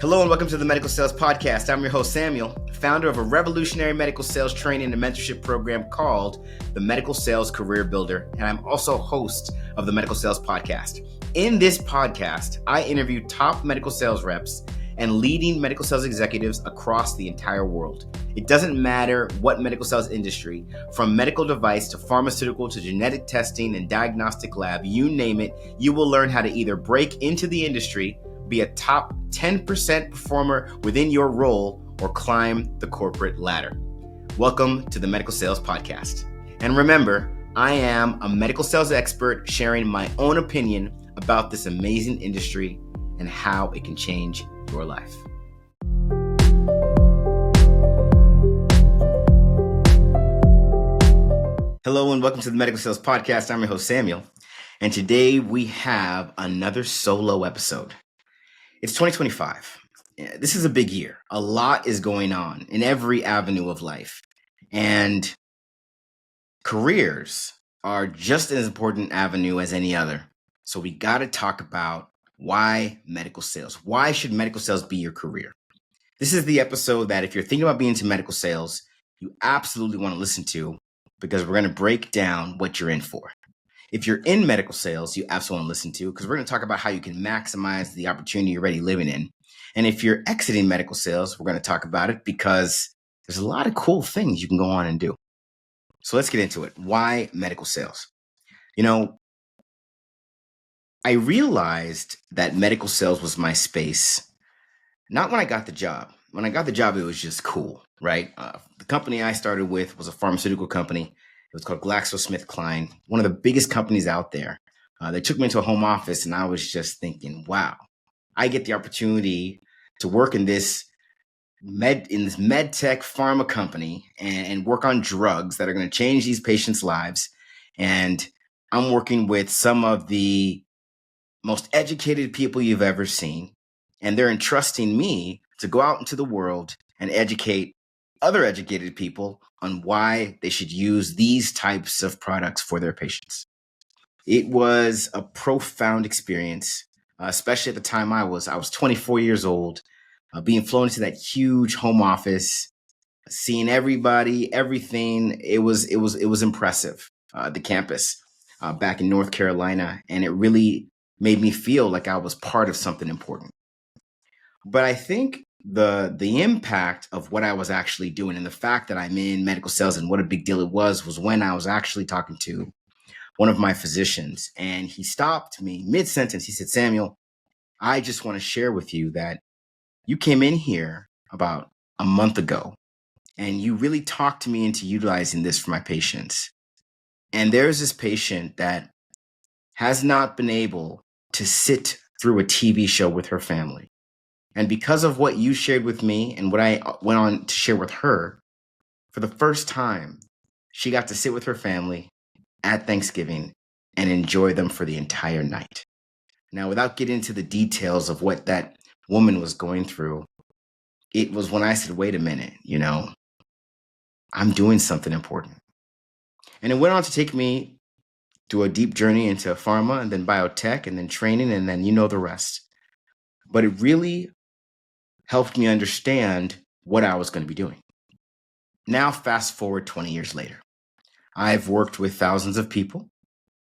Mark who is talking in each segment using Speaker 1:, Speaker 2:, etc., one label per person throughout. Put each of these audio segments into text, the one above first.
Speaker 1: Hello and welcome to the Medical Sales Podcast. I'm your host, Samuel, founder of a revolutionary medical sales training and mentorship program called the Medical Sales Career Builder, and I'm also host of the Medical Sales Podcast. In this podcast, I interview top medical sales reps and leading medical sales executives across the entire world. It doesn't matter what medical sales industry, from medical device to pharmaceutical to genetic testing and diagnostic lab, you name it, you will learn how to either break into the industry, be a top 10% performer within your role, or climb the corporate ladder. Welcome to the Medical Sales Podcast. And remember, I am a medical sales expert sharing my own opinion about this amazing industry and how it can change your life. Hello and welcome to the Medical Sales Podcast. I'm your host, Samuel. And today we have another solo episode. It's 2025. This is a big year. A lot is going on in every avenue of life. And careers are just as important avenue as any other. So we got to talk about why medical sales. Why should medical sales be your career? This is the episode that if you're thinking about being into medical sales, you absolutely want to listen to, because we're going to break down what you're in for. If you're in medical sales, you absolutely want to listen to, because we're going to talk about how you can maximize the opportunity you're already living in. And if you're exiting medical sales, we're going to talk about it, because there's a lot of cool things you can go on and do. So let's get into it. Why medical sales? I realized that medical sales was my space, not when I got the job. When I got the job, it was just cool, right? The company I started with was a pharmaceutical company. It was called GlaxoSmithKline, one of the biggest companies out there. They took me into a home office, and I was just thinking, wow, I get the opportunity to work in this med tech pharma company and work on drugs that are going to change these patients' lives. And I'm working with some of the most educated people you've ever seen, and they're entrusting me to go out into the world and educate other educated people on why they should use these types of products for their patients. It was a profound experience, especially at the time I was 24 years old, being flown into that huge home office, seeing everybody, everything. It was impressive. The campus back in North Carolina, and it really made me feel like I was part of something important. But I think the impact of what I was actually doing, and the fact that I'm in medical sales and what a big deal it was when I was actually talking to one of my physicians, and he stopped me mid-sentence. He said, "Samuel, I just want to share with you that you came in here about a month ago, and you really talked me into utilizing this for my patients. And there's this patient that has not been able to sit through a TV show with her family. And because of what you shared with me and what I went on to share with her, for the first time, she got to sit with her family at Thanksgiving and enjoy them for the entire night." Now, without getting into the details of what that woman was going through, it was when I said, wait a minute, I'm doing something important. And it went on to take me through a deep journey into pharma and then biotech and then training, and then the rest. But it really helped me understand what I was going to be doing. Now, fast forward 20 years later. I've worked with thousands of people.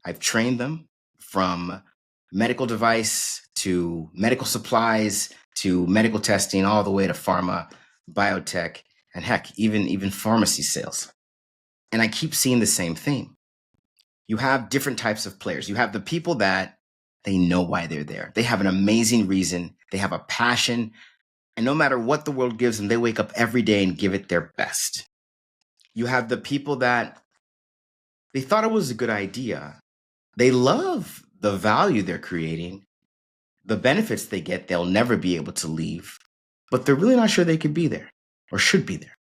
Speaker 1: I've trained them from medical device to medical supplies to medical testing, all the way to pharma, biotech, and heck, even pharmacy sales. And I keep seeing the same theme. You have different types of players. You have the people that they know why they're there. They have an amazing reason. They have a passion. And no matter what the world gives them, they wake up every day and give it their best. You have the people that they thought it was a good idea. They love the value they're creating. The benefits they get, they'll never be able to leave. But they're really not sure they could be there or should be there.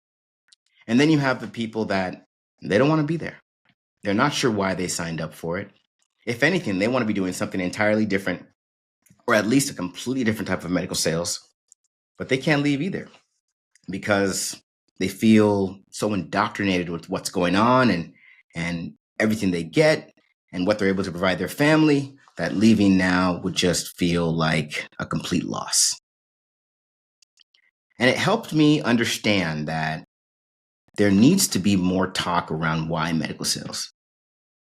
Speaker 1: And then you have the people that they don't want to be there. They're not sure why they signed up for it. If anything, they want to be doing something entirely different, or at least a completely different type of medical sales. But they can't leave either, because they feel so indoctrinated with what's going on and everything they get and what they're able to provide their family, that leaving now would just feel like a complete loss. And it helped me understand that there needs to be more talk around why medical sales.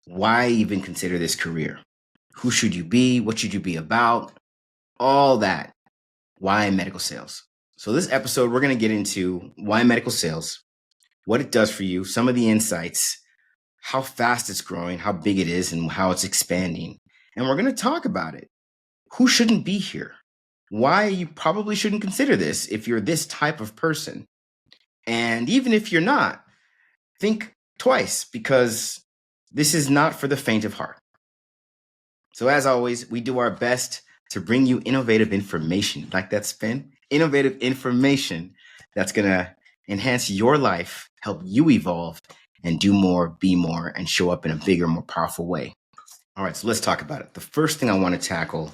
Speaker 1: Why even consider this career? Who should you be? What should you be about? All that. Why medical sales? So, this episode, we're going to get into why medical sales, what it does for you, some of the insights, how fast it's growing, how big it is, and how it's expanding. And we're going to talk about it. Who shouldn't be here? Why you probably shouldn't consider this if you're this type of person. And even if you're not, think twice, because this is not for the faint of heart. So as always, we do our best to bring you innovative information, like that spin, innovative information that's going to enhance your life, help you evolve and do more, be more, and show up in a bigger, more powerful way. All right, so let's talk about it. The first thing I want to tackle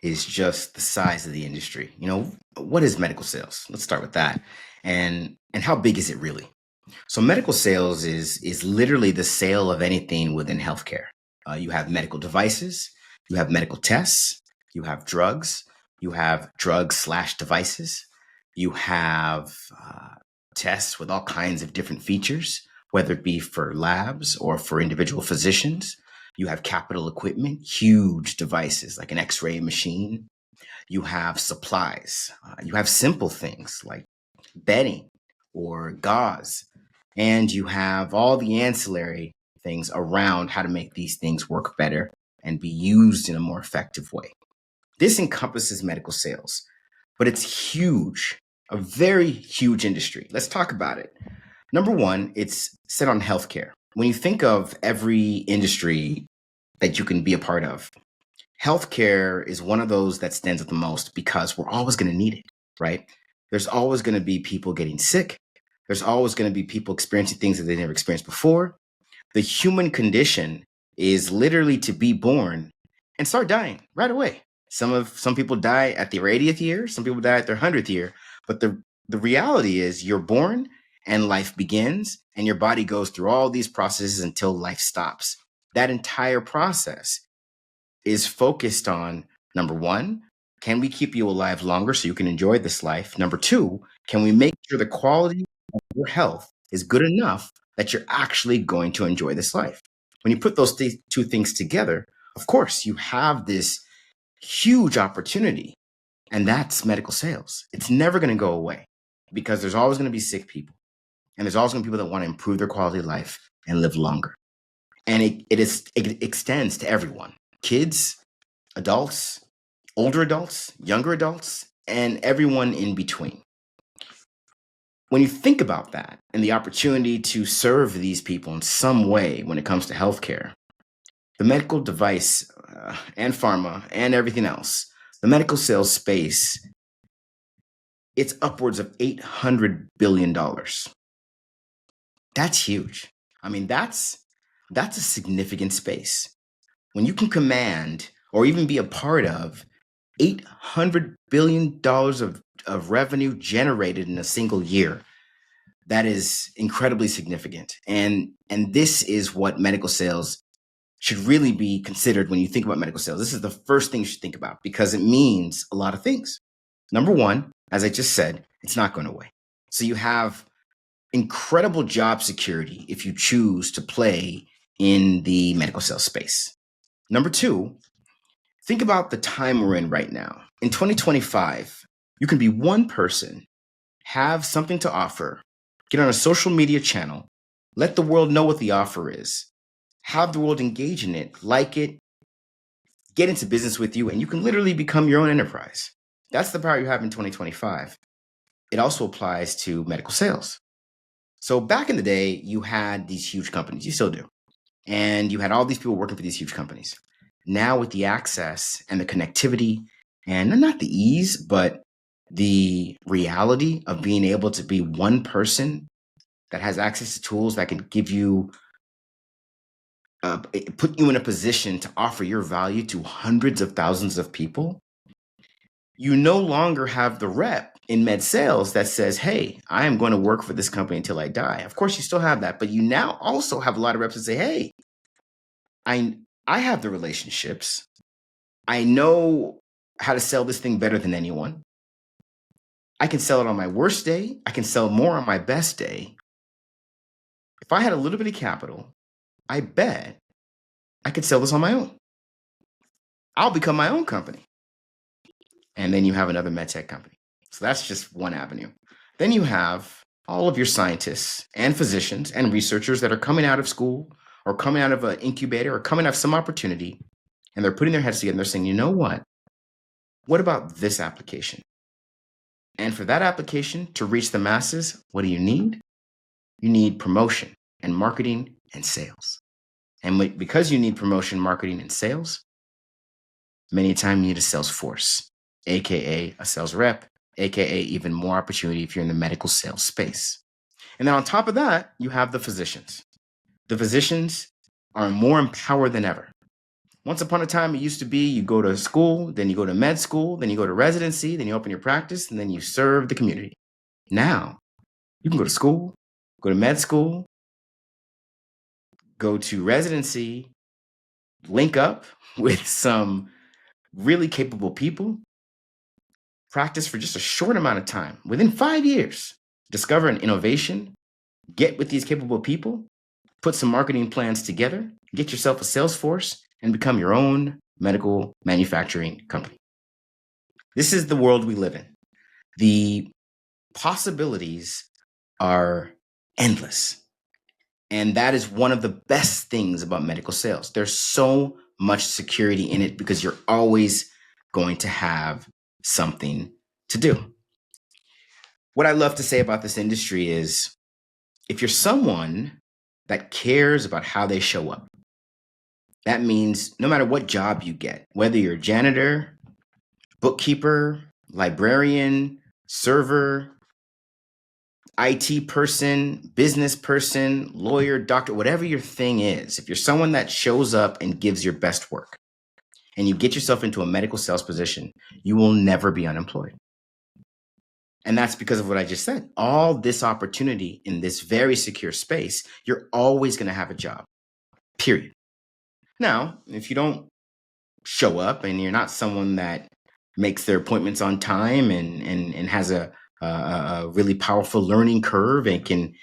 Speaker 1: is just the size of the industry. What is medical sales? Let's start with that. And how big is it really? So medical sales is literally the sale of anything within healthcare. You have medical devices, you have medical tests, you have drugs, you have drugs/devices, you have tests with all kinds of different features, whether it be for labs or for individual physicians. You have capital equipment, huge devices like an X-ray machine. You have supplies. You have simple things like bedding or gauze. And you have all the ancillary things around how to make these things work better and be used in a more effective way. This encompasses medical sales, but it's huge, a very huge industry. Let's talk about it. Number one, it's set on healthcare. When you think of every industry that you can be a part of, healthcare is one of those that stands out the most because we're always going to need it, right? There's always going to be people getting sick. There's always going to be people experiencing things that they never experienced before. The human condition is literally to be born and start dying right away. Some people die at their 80th year, some people die at their 100th year, but the reality is you're born and life begins and your body goes through all these processes until life stops. That entire process is focused on, number one, can we keep you alive longer so you can enjoy this life? Number two, can we make sure the quality of your health is good enough that you're actually going to enjoy this life? When you put those two things together, of course, you have this huge opportunity, and that's medical sales. It's never going to go away because there's always going to be sick people, and there's always going to be people that want to improve their quality of life and live longer. And it extends to everyone, kids, adults, older adults, younger adults, and everyone in between. When you think about that and the opportunity to serve these people in some way when it comes to healthcare, the medical device and pharma and everything else, the medical sales space, it's upwards of $800 billion. That's huge. I mean, that's a significant space. When you can command or even be a part of $800 billion of revenue generated in a single year, that is incredibly significant. And this is what medical sales should really be considered when you think about medical sales. This is the first thing you should think about because it means a lot of things. Number one, as I just said, it's not going away. So you have incredible job security if you choose to play in the medical sales space. Number two, think about the time we're in right now. In 2025, you can be one person, have something to offer, get on a social media channel, let the world know what the offer is, have the world engage in it, like it, get into business with you, and you can literally become your own enterprise. That's the power you have in 2025. It also applies to medical sales. So back in the day, you had these huge companies, you still do, and you had all these people working for these huge companies. Now with the access and the connectivity, and not the ease, but the reality of being able to be one person that has access to tools that can give you put you in a position to offer your value to hundreds of thousands of people, you no longer have the rep in med sales that says, hey, I am going to work for this company until I die. Of course, you still have that, but you now also have a lot of reps that say, hey, I have the relationships. I know how to sell this thing better than anyone. I can sell it on my worst day. I can sell more on my best day. If I had a little bit of capital, I bet I could sell this on my own. I'll become my own company. And then you have another medtech company. So that's just one avenue. Then you have all of your scientists and physicians and researchers that are coming out of school or coming out of an incubator or coming out of some opportunity, and they're putting their heads together and they're saying, you know what? What about this application? And for that application to reach the masses, what do you need? You need promotion and marketing and sales. And because you need promotion, marketing, and sales, many times you need a sales force, aka a sales rep, aka even more opportunity if you're in the medical sales space. And then on top of that, you have the physicians. The physicians are more empowered than ever. Once upon a time, it used to be you go to school, then you go to med school, then you go to residency, then you open your practice, and then you serve the community. Now, you can go to school, go to med school, go to residency, link up with some really capable people, practice for just a short amount of time. Within 5 years, discover an innovation, get with these capable people, put some marketing plans together, get yourself a sales force, and become your own medical manufacturing company. This is the world we live in. The possibilities are endless. And that is one of the best things about medical sales. There's so much security in it because you're always going to have something to do. What I love to say about this industry is if you're someone that cares about how they show up, that means no matter what job you get, whether you're a janitor, bookkeeper, librarian, server, IT person, business person, lawyer, doctor, whatever your thing is, if you're someone that shows up and gives your best work and you get yourself into a medical sales position, you will never be unemployed. And that's because of what I just said. All this opportunity in this very secure space, you're always going to have a job, period. Now, if you don't show up and you're not someone that makes their appointments on time and has a really powerful learning curve and can,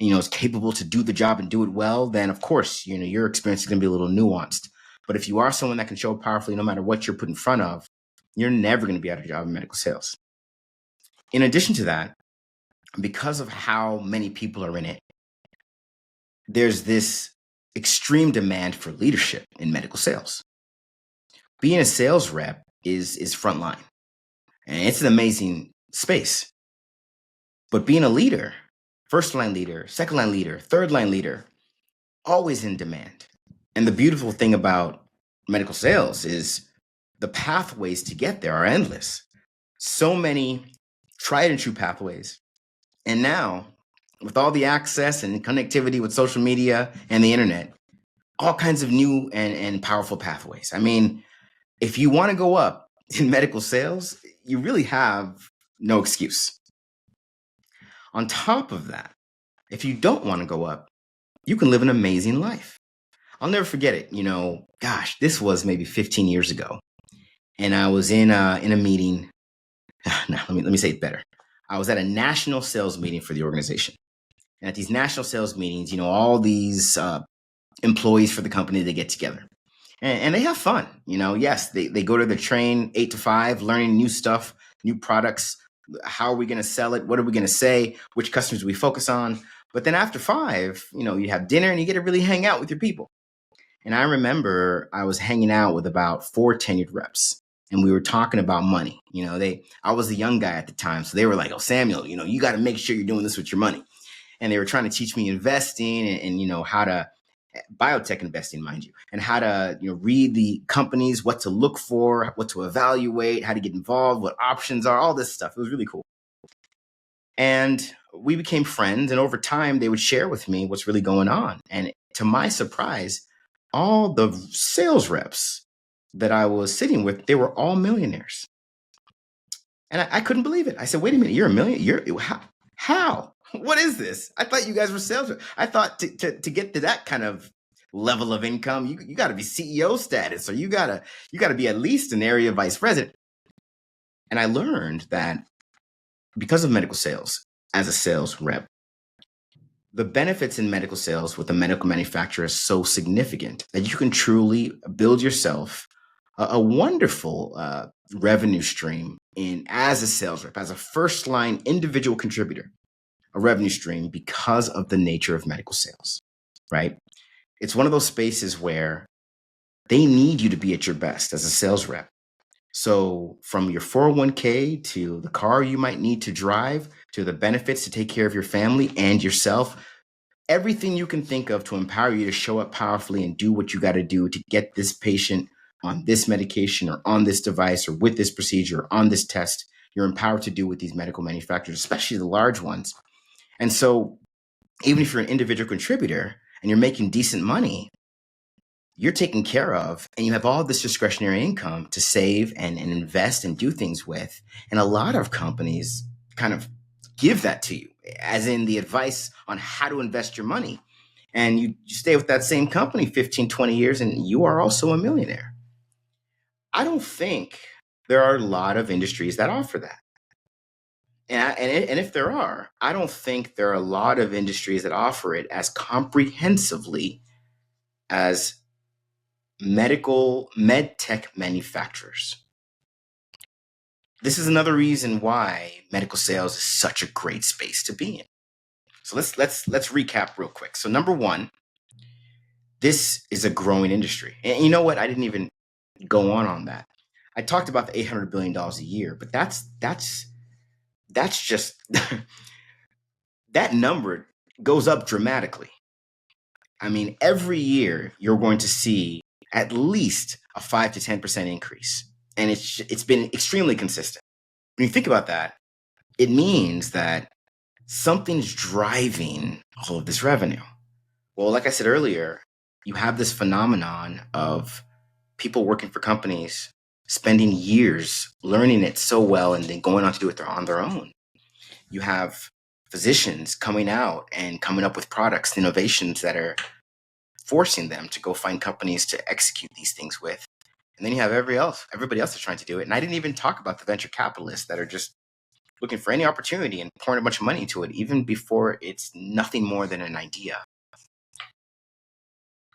Speaker 1: is capable to do the job and do it well, then of course, your experience is going to be a little nuanced. But if you are someone that can show up powerfully, no matter what you're put in front of, you're never going to be out of a job in medical sales. In addition to that, because of how many people are in it, there's this extreme demand for leadership in medical sales. Being a sales rep is frontline, and it's an amazing space. But being a leader, first line leader, second line leader, third line leader, always in demand. And the beautiful thing about medical sales is the pathways to get there are endless. So many tried and true pathways. And now, with all the access and connectivity with social media and the internet, all kinds of new and powerful pathways. I mean, if you want to go up in medical sales, you really have no excuse. On top of that, if you don't want to go up, you can live an amazing life. I'll never forget it. This was maybe 15 years ago. And I was in a meeting. Now, let me say it better. I was at a national sales meeting for the organization. And at these national sales meetings, all these employees for the company, they get together. And they have fun. Yes, they go to the train 8 to 5, learning new stuff, new products. How are we going to sell it? What are we going to say? Which customers do we focus on? But then after 5, you have dinner and you get to really hang out with your people. And I remember I was hanging out with about 4 tenured reps. And we were talking about money. I was a young guy at the time. So they were like, oh, Samuel, you got to make sure you're doing this with your money. And they were trying to teach me investing and how to biotech investing, mind you, and how to read the companies, what to look for, what to evaluate, how to get involved, what options are, all this stuff. It was really cool. And we became friends. And over time, they would share with me what's really going on. And to my surprise, all the sales reps that I was sitting with, they were all millionaires. And I couldn't believe it. I said, wait a minute, you're a millionaire? How? What is this? I thought you guys were sales reps. I thought to get to that kind of level of income, you got to be CEO status, or you got to be at least an area vice president. And I learned that because of medical sales, as a sales rep, the benefits in medical sales with a medical manufacturer is so significant that you can truly build yourself a wonderful revenue stream in as a sales rep, as a first line individual contributor, a revenue stream because of the nature of medical sales, right? It's one of those spaces where they need you to be at your best as a sales rep. So, from your 401k to the car you might need to drive to the benefits to take care of your family and yourself, everything you can think of to empower you to show up powerfully and do what you got to do to get this patient on this medication or on this device or with this procedure or on this test, you're empowered to do with these medical manufacturers, especially the large ones. And so, even if you're an individual contributor and you're making decent money, you're taken care of and you have all this discretionary income to save and invest and do things with. And a lot of companies kind of give that to you, as in the advice on how to invest your money. And you stay with that same company 15, 20 years and you are also a millionaire. I don't think there are a lot of industries that offer that. And if there are, I don't think there are a lot of industries that offer it as comprehensively as med tech manufacturers. This is another reason why medical sales is such a great space to be in. So let's recap real quick. So number one, this is a growing industry. And you know what? I didn't even go on that. I talked about the $800 billion a year, but that's just that number goes up dramatically. I mean, every year you're going to see at least a 5 to 10% increase. And it's been extremely consistent. When you think about that, it means that something's driving all of this revenue. Well, like I said earlier, you have this phenomenon of people working for companies spending years learning it so well and then going on to do it on their own. You have physicians coming out and coming up with products, innovations that are forcing them to go find companies to execute these things with. And then you have everybody else that's trying to do it. And I didn't even talk about the venture capitalists that are just looking for any opportunity and pouring a bunch of money into it, even before it's nothing more than an idea.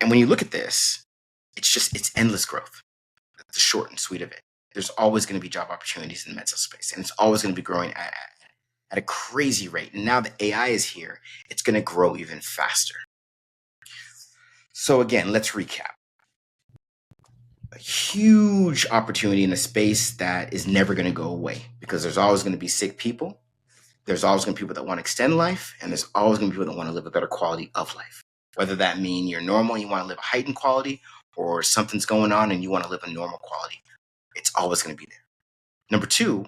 Speaker 1: And when you look at this, it's endless growth. That's the short and sweet of it. There's always going to be job opportunities in the mental space, and it's always going to be growing at a crazy rate. And now that AI is here, it's going to grow even faster. So again, let's recap. A huge opportunity in a space that is never going to go away because there's always going to be sick people. There's always going to be people that want to extend life, and there's always going to be people that want to live a better quality of life. Whether that means you're normal and you want to live a heightened quality, or something's going on and you want to live a normal quality, it's always going to be there. Number two,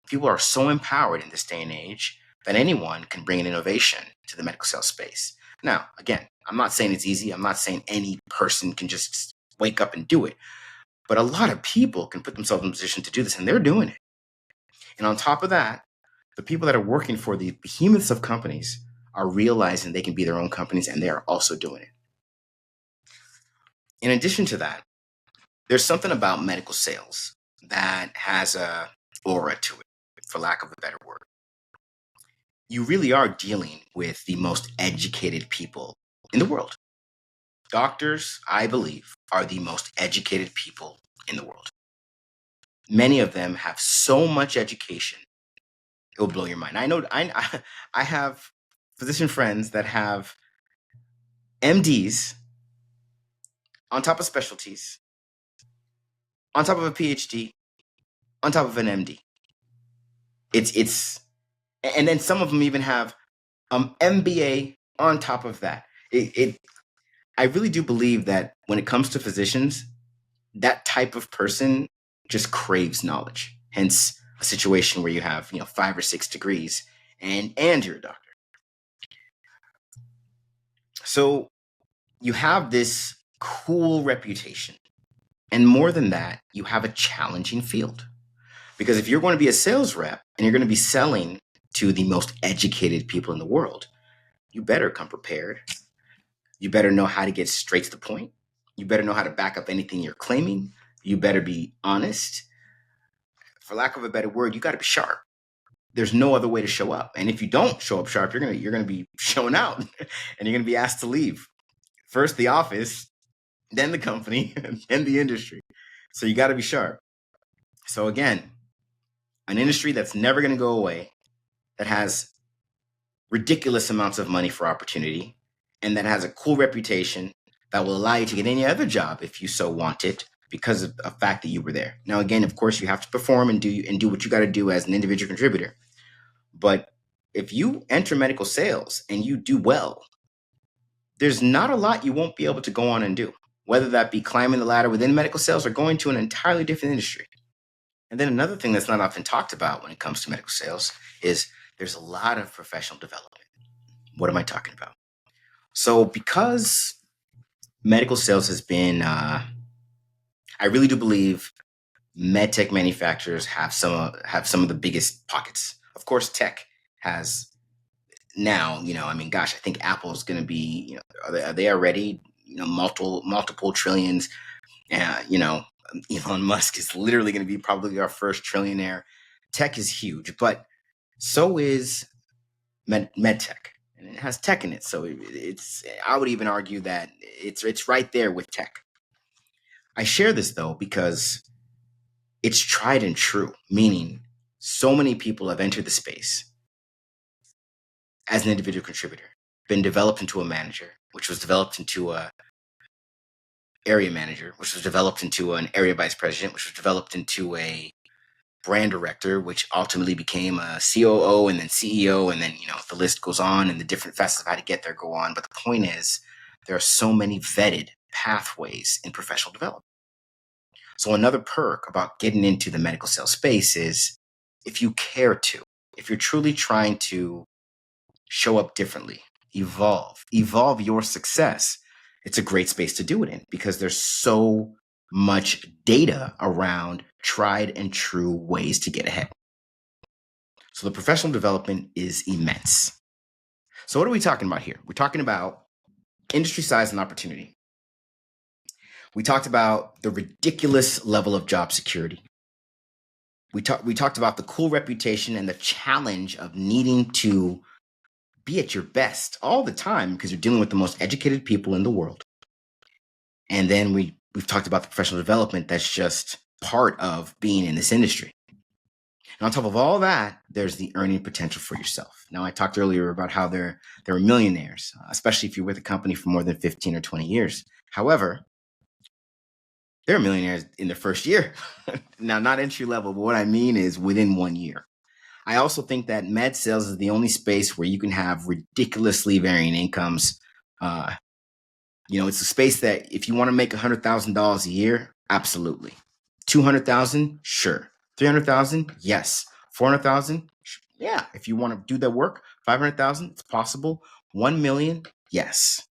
Speaker 1: people are so empowered in this day and age that anyone can bring an innovation to the medical sales space. Now, again, I'm not saying it's easy. I'm not saying any person can just wake up and do it. But a lot of people can put themselves in a position to do this, and they're doing it. And on top of that, the people that are working for the behemoths of companies are realizing they can be their own companies, and they are also doing it. In addition to that, there's something about medical sales that has a aura to it, for lack of a better word. You really are dealing with the most educated people in the world. Doctors, I believe, are the most educated people in the world. Many of them have so much education, it will blow your mind. I know I have physician friends that have MDs on top of specialties, on top of a PhD, on top of an MD. And then some of them even have MBA on top of that. I really do believe that when it comes to physicians, that type of person just craves knowledge. Hence, a situation where you have 5 or 6 degrees and you're a doctor. So you have this cool reputation, and more than that, you have a challenging field. Because if you're going to be a sales rep and you're going to be selling to the most educated people in the world, you better come prepared. You better know how to get straight to the point. You better know how to back up anything you're claiming. You better be honest. For lack of a better word, you got to be sharp. there's no other way to show up. And if you don't show up sharp, you're gonna be shown out and you're gonna be asked to leave. First the office, then the company, then the industry. So you gotta be sharp. So again, an industry that's never gonna go away, that has ridiculous amounts of money for opportunity, and that has a cool reputation that will allow you to get any other job if you so want it, because of the fact that you were there. Now, again, of course, you have to perform and do what you got to do as an individual contributor. But if you enter medical sales and you do well, there's not a lot you won't be able to go on and do, whether that be climbing the ladder within medical sales or going to an entirely different industry. And then another thing that's not often talked about when it comes to medical sales is there's a lot of professional development. What am I talking about? So because medical sales has been, I really do believe medtech manufacturers have some of the biggest pockets. Of course, tech has now, I mean, gosh, I think Apple is going to be, are they already, multiple trillions? Elon Musk is literally going to be probably our first trillionaire. Tech is huge, but so is medtech, and it has tech in it. So it's, I would even argue that it's right there with tech. I share this though because it's tried and true, meaning so many people have entered the space as an individual contributor, been developed into a manager, which was developed into a area manager, which was developed into an area vice president, which was developed into a brand director, which ultimately became a COO and then CEO. And then, the list goes on and the different facets of how to get there go on. But the point is, there are so many vetted pathways in professional development. So another perk about getting into the medical sales space is if you care to, if you're truly trying to show up differently, evolve your success, it's a great space to do it in because there's so much data around tried and true ways to get ahead. So the professional development is immense. So what are we talking about here? We're talking about industry size and opportunity. We talked about the ridiculous level of job security. We talked about the cool reputation and the challenge of needing to be at your best all the time because you're dealing with the most educated people in the world. And then we've talked about the professional development that's just part of being in this industry. And on top of all that, there's the earning potential for yourself. Now, I talked earlier about how there are millionaires, especially if you're with a company for more than 15 or 20 years. However, there are millionaires in their first year. Now, not entry level, but what I mean is within 1 year. I also think that med sales is the only space where you can have ridiculously varying incomes. It's a space that if you want to make $100,000 a year, absolutely. 200,000, sure. 300,000, yes. 400,000, yeah. If you want to do that work, 500,000, it's possible. 1 million, yes.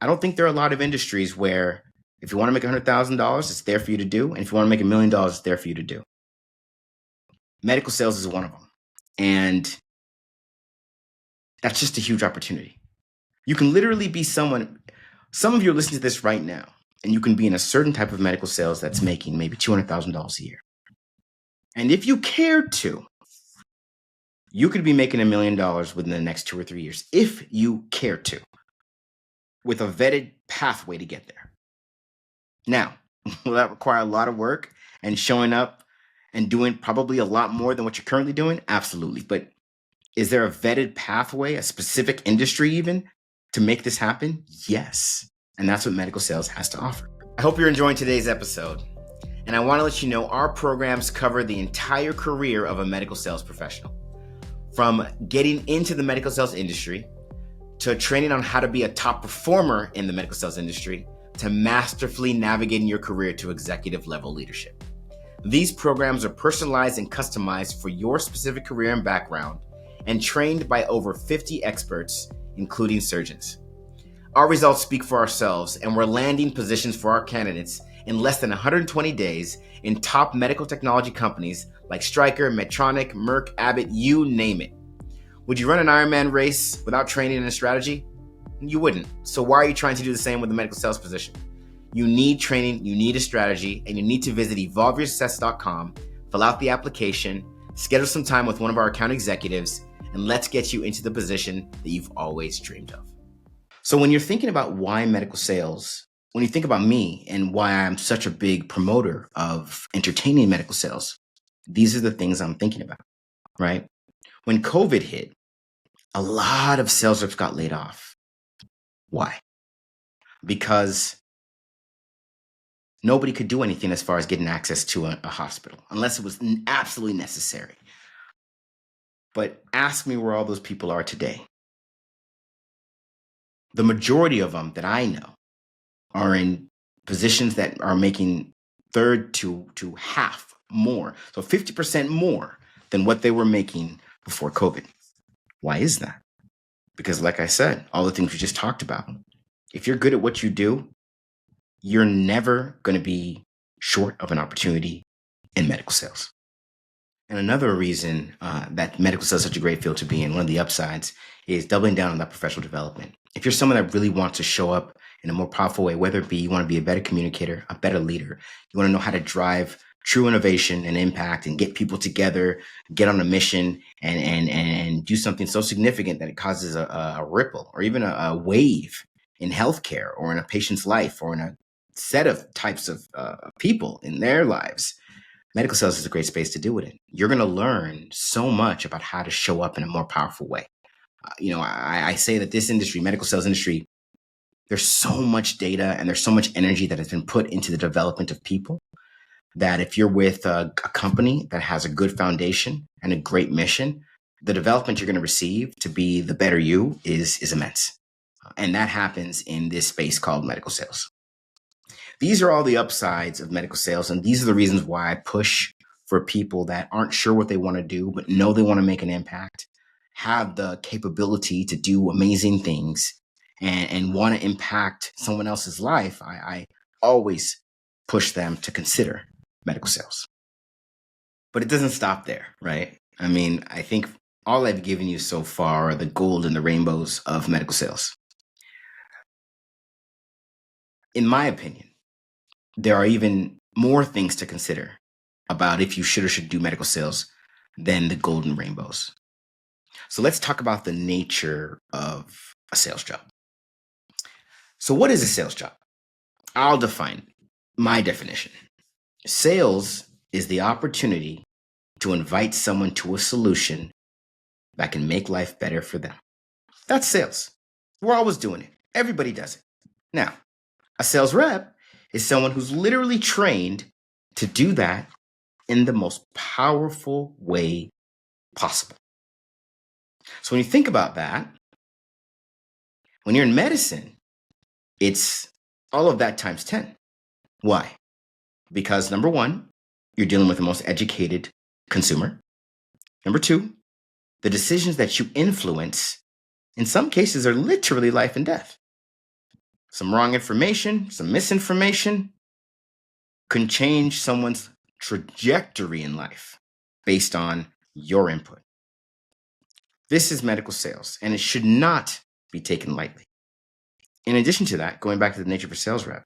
Speaker 1: I don't think there are a lot of industries where if you want to make $100,000, it's there for you to do. And if you want to make $1 million, it's there for you to do. Medical sales is one of them. And that's just a huge opportunity. You can literally be some of you are listening to this right now, and you can be in a certain type of medical sales that's making maybe $200,000 a year. And if you cared to, you could be making $1 million within the next 2 or 3 years, if you cared to, with a vetted pathway to get there. Now, will that require a lot of work and showing up and doing probably a lot more than what you're currently doing? Absolutely. But is there a vetted pathway, a specific industry even, to make this happen? Yes. And that's what medical sales has to offer. I hope you're enjoying today's episode. And I want to let you know our programs cover the entire career of a medical sales professional. From getting into the medical sales industry, to training on how to be a top performer in the medical sales industry, to masterfully navigating your career to executive level leadership. These programs are personalized and customized for your specific career and background, and trained by over 50 experts, including surgeons. Our results speak for ourselves, and we're landing positions for our candidates in less than 120 days in top medical technology companies like Stryker, Medtronic, Merck, Abbott, you name it. Would you run an Ironman race without training and a strategy? You wouldn't. So why are you trying to do the same with a medical sales position? You need training, you need a strategy, and you need to visit evolveyoursuccess.com, fill out the application, Schedule some time with one of our account executives and let's get you into the position that you've always dreamed of. So when you're thinking about why medical sales, when you think about me and why I'm such a big promoter of entertaining medical sales, these are the things I'm thinking about, right? When COVID hit, a lot of sales reps got laid off. Why? Because nobody could do anything as far as getting access to a hospital unless it was absolutely necessary. But ask me where all those people are today. The majority of them that I know are in positions that are making third to half more. So 50% more than what they were making before COVID. Why is that? Because like I said, all the things we just talked about, if you're good at what you do, you're never going to be short of an opportunity in medical sales. And another reason that medical sales is such a great field to be in, one of the upsides, is doubling down on that professional development. If you're someone that really wants to show up in a more powerful way, whether it be you want to be a better communicator, a better leader, you want to know how to drive true innovation and impact and get people together, get on a mission and do something so significant that it causes a ripple or even a wave in healthcare or in a patient's life or in a set of types of people in their lives, medical sales is a great space to do it in. You're going to learn so much about how to show up in a more powerful way. I say that this industry, medical sales industry, there's so much data and there's so much energy that has been put into the development of people that if you're with a company that has a good foundation and a great mission, the development you're going to receive to be the better you is immense. And that happens in this space called medical sales. These are all the upsides of medical sales, and these are the reasons why I push for people that aren't sure what they want to do, but know they want to make an impact, have the capability to do amazing things, and want to impact someone else's life. I always push them to consider medical sales. But it doesn't stop there, right? I mean, I think all I've given you so far are the gold and the rainbows of medical sales. In my opinion, there are even more things to consider about if you should or should do medical sales than the golden rainbows. So let's talk about the nature of a sales job. So what is a sales job? I'll define my definition. Sales is the opportunity to invite someone to a solution that can make life better for them. That's sales. We're always doing it. Everybody does it. Now, a sales rep is someone who's literally trained to do that in the most powerful way possible. So when you think about that, when you're in medicine, it's all of that times 10. Why? Because number one, you're dealing with the most educated consumer. Number two, the decisions that you influence in some cases are literally life and death. Some wrong information, some misinformation can change someone's trajectory in life based on your input. This is medical sales, and it should not be taken lightly. In addition to that, going back to the nature of a sales rep,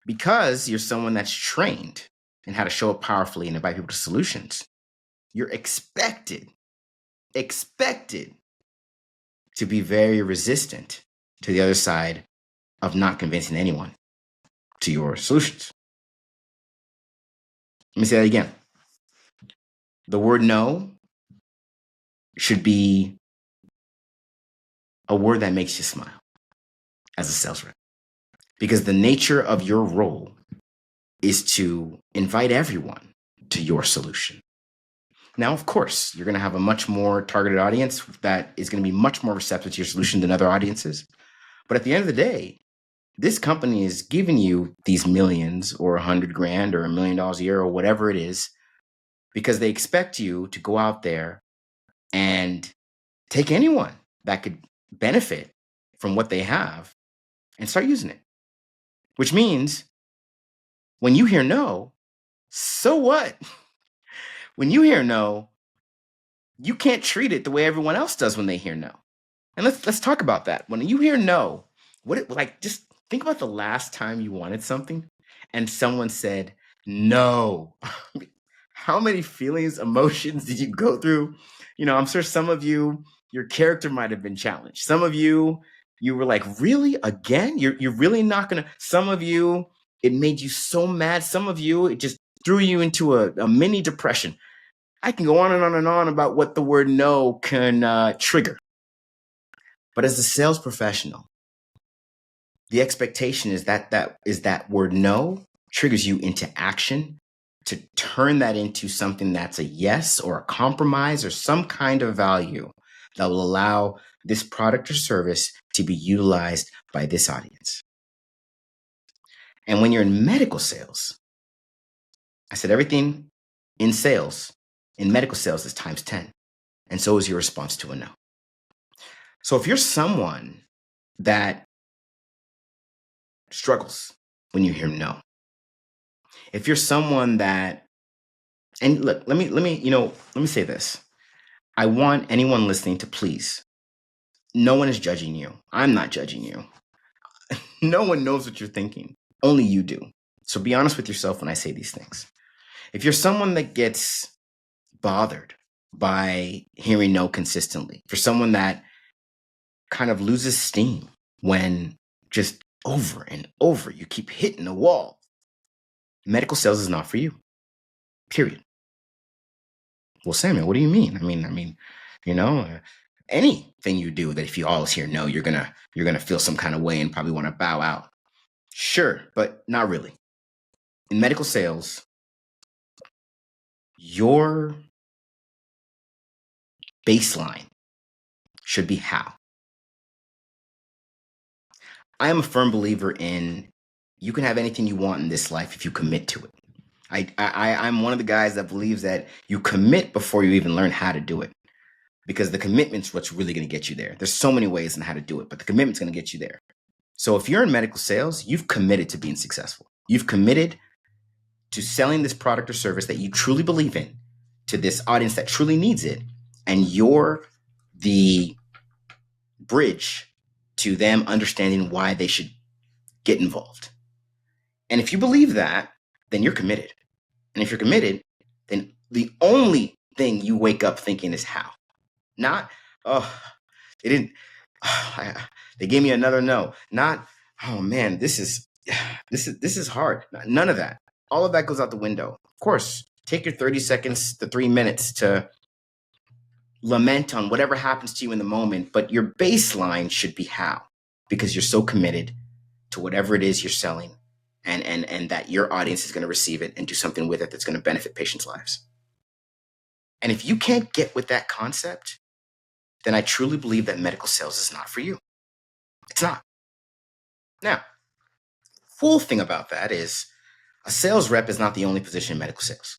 Speaker 1: because you're someone that's trained in how to show up powerfully and invite people to solutions, you're expected to be very resistant to the other side of not convincing anyone to your solutions. Let me say that again. The word no should be a word that makes you smile as a sales rep. Because the nature of your role is to invite everyone to your solution. Now, of course, you're going to have a much more targeted audience that is going to be much more receptive to your solution than other audiences. But at the end of the day, this company is giving you these millions or 100 grand or $1 million a year or whatever it is, because they expect you to go out there and take anyone that could benefit from what they have and start using it. Which means when you hear no, so what? When you hear no, you can't treat it the way everyone else does when they hear no. And let's talk about that. When you hear no, just think about the last time you wanted something and someone said no. How many feelings, emotions did you go through? I'm sure some of you, your character might have been challenged. Some of you, you were like, really? Again? You're really not gonna. Some of you, it made you so mad. Some of you, it just threw you into a mini depression. I can go on and on and on about what the word no can trigger. But as a sales professional, the expectation is that word no triggers you into action to turn that into something that's a yes or a compromise or some kind of value that will allow this product or service to be utilized by this audience. And when you're in medical sales, I said everything in sales, in medical sales is times 10. And so is your response to a no. So if you're someone that struggles when you hear no, if you're someone that, and look, let me say this. I want anyone listening to please, no one is judging you. I'm not judging you. No one knows what you're thinking. Only you do. So be honest with yourself when I say these things. If you're someone that gets bothered by hearing no consistently, for someone that kind of loses steam when just over and over you keep hitting the wall, medical sales is not for you. Period. Well, Samuel, what do you mean? I mean, anything you do that if you always hear no, you're gonna feel some kind of way and probably want to bow out. Sure, but not really. In medical sales, your baseline should be how. I am a firm believer in you can have anything you want in this life if you commit to it. I'm one of the guys that believes that you commit before you even learn how to do it. Because the commitment's what's really going to get you there. There's so many ways on how to do it, but the commitment's going to get you there. So if you're in medical sales, you've committed to being successful. You've committed to selling this product or service that you truly believe in to this audience that truly needs it. And you're the bridge to them understanding why they should get involved. And if you believe that, then you're committed. And if you're committed, then the only thing you wake up thinking is how. Not, oh, they didn't, they gave me another no. Not, oh man, this is hard. None of that. All of that goes out the window. Of course, take your 30 seconds to 3 minutes to lament on whatever happens to you in the moment, but your baseline should be how, because you're so committed to whatever it is you're selling and that your audience is going to receive it and do something with it that's going to benefit patients' lives. And if you can't get with that concept, then I truly believe that medical sales is not for you. It's not. Now, cool thing about that is a sales rep is not the only position in medical sales.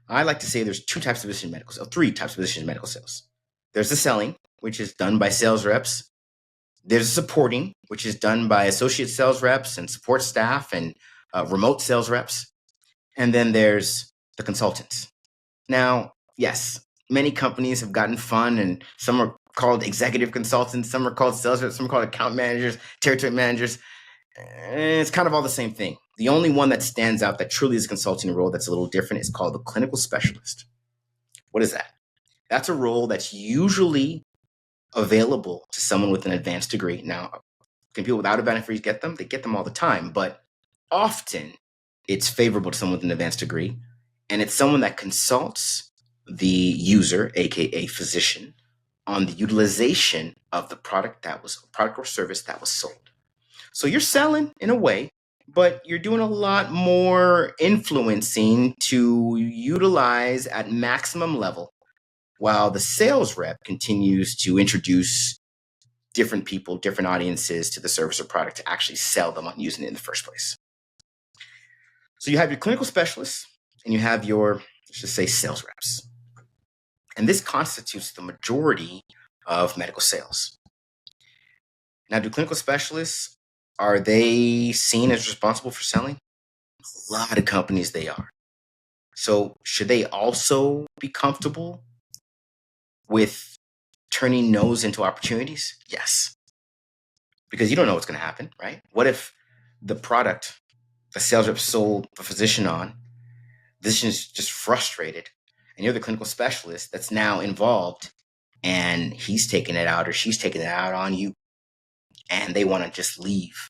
Speaker 1: I like to say there's 2 types of positions in medical sales, 3 types of positions in medical sales. There's the selling, which is done by sales reps. There's the supporting, which is done by associate sales reps and support staff and remote sales reps. And then there's the consultants. Now, yes, many companies have gotten fun, and some are called executive consultants, some are called sales reps, some are called account managers, territory managers. It's kind of all the same thing. The only one that stands out that truly is a consulting role that's a little different is called the clinical specialist. What is that? That's a role that's usually available to someone with an advanced degree. Now, can people without advanced degrees get them? They get them all the time, but often it's favorable to someone with an advanced degree, and it's someone that consults the user, aka physician, on the utilization of the product or service that was sold. So you're selling in a way, but you're doing a lot more influencing to utilize at maximum level, while the sales rep continues to introduce different people, different audiences to the service or product to actually sell them on using it in the first place. So you have your clinical specialists and you have your, let's just say, sales reps. And this constitutes the majority of medical sales. Now, do clinical specialists, are they seen as responsible for selling? A lot of companies they are. So should they also be comfortable with turning no's into opportunities? Yes. Because you don't know what's going to happen, right? What if the product the sales rep sold the physician on, physician's just frustrated, and you're the clinical specialist that's now involved, and he's taking it out or she's taking it out on you, and they want to just leave.